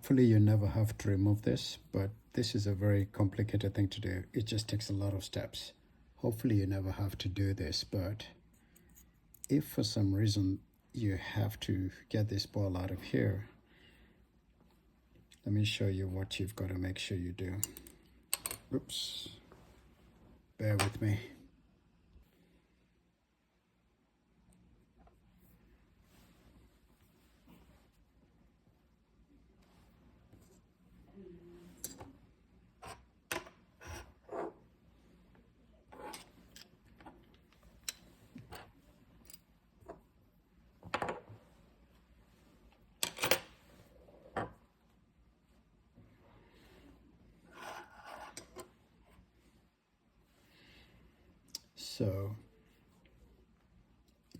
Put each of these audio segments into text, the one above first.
hopefully you never have to remove this, but this is a very complicated thing to do. It just takes a lot of steps. Hopefully you never have to do this, but if for some reason you have to get this ball out of here, let me show you what you've got to make sure you do. Oops, bear with me. So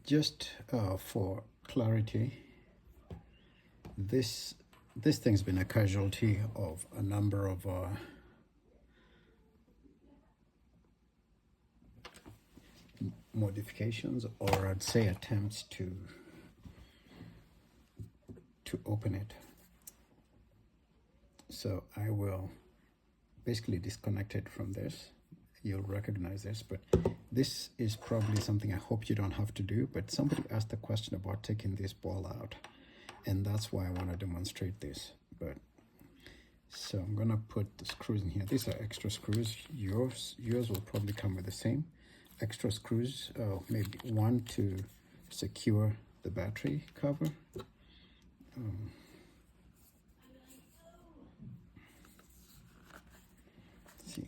just for clarity, this thing's been a casualty of a number of modifications, or I'd say attempts to open it. So I will basically disconnect it from this. You'll recognize this, but this is probably something I hope you don't have to do. But somebody asked a question about taking this ball out, and that's why I want to demonstrate this. But so I'm gonna put the screws in here. These are extra screws. Yours will probably come with the same extra screws, maybe one to secure the battery cover. Let's see.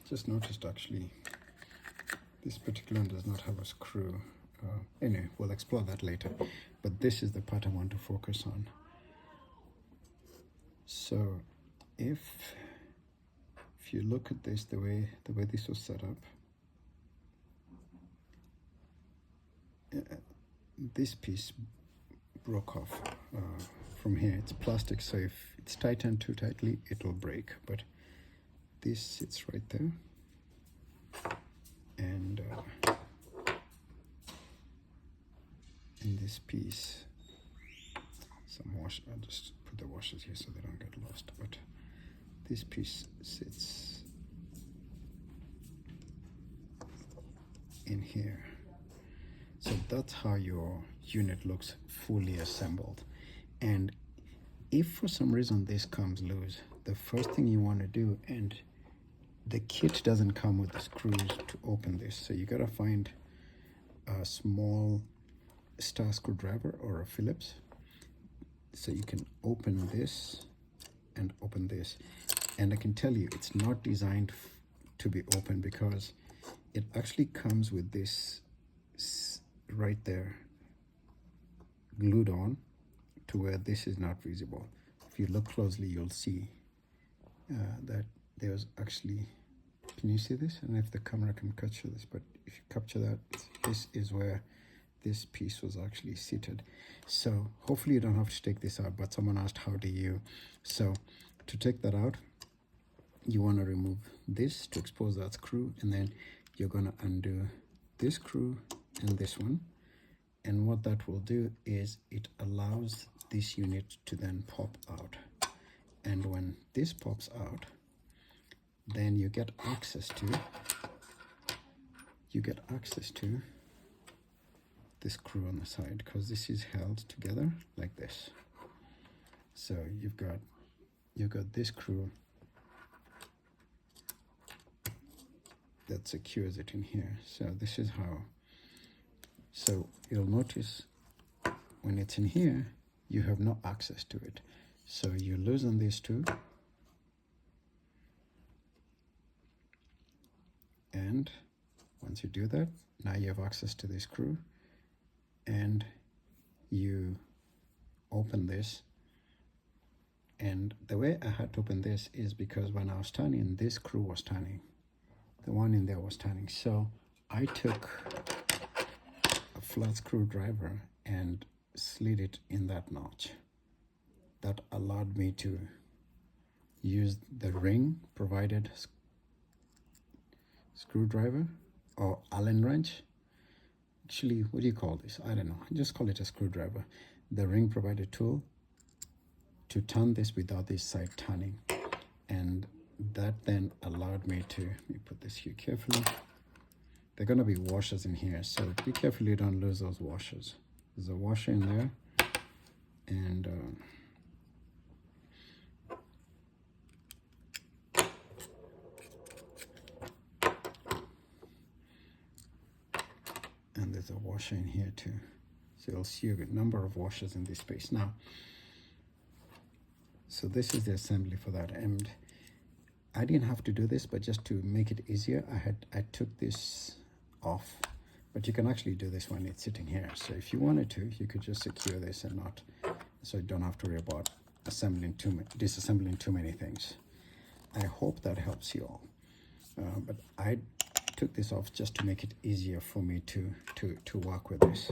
Just noticed actually this particular one does not have a screw. Anyway, we'll explore that later, but this is the part I want to focus on. So if you look at this, the way this was set up, this piece broke off from here. It's plastic, so if it's tightened too tightly, it will break, but this sits right there, and in this piece, some wash. I'll just put the washers here so they don't get lost. But this piece sits in here. So that's how your unit looks fully assembled. And if for some reason this comes loose, the first thing you want to do, and the kit doesn't come with the screws to open this, so you gotta find a small star screwdriver or a Phillips, so you can open this and open this. And I can tell you it's not designed to be open, because it actually comes with this right there glued on to where this is not visible. If you look closely, you'll see that there's actually, can you see this? I don't know if the camera can capture this, but if you capture that, this is where this piece was actually seated. So hopefully you don't have to take this out, but someone asked how do you. So to take that out, you want to remove this to expose that screw, and then you're going to undo this screw and this one. And what that will do is it allows this unit to then pop out. And when this pops out, then you get access to the screw on the side, because this is held together like this. So you've got this screw that secures it in here. So this is how. So you'll notice when it's in here, you have no access to it. So you loosen these two, and once you do that, now you have access to this screw, and you open this. And the way I had to open this is because when I was turning, this screw was turning, the one in there was turning. So I took a flat screwdriver and slid it in that notch. That allowed me to use the ring provided screwdriver or Allen wrench. Actually, what do you call this? I don't know. Just call it a screwdriver. The ring provider tool to turn this without this side turning. And that then allowed me to, let me put this here carefully. There are going to be washers in here, so be careful you don't lose those washers. There's a washer in there, and there's a washer in here too. So you'll see a good number of washers in this space. Now, so this is the assembly for that, and I didn't have to do this, but just to make it easier, I took this off. But you can actually do this when it's sitting here. So if you wanted to, you could just secure this and not, so you don't have to worry about disassembling too many things. I hope that helps you all. But I took this off just to make it easier for me to work with this.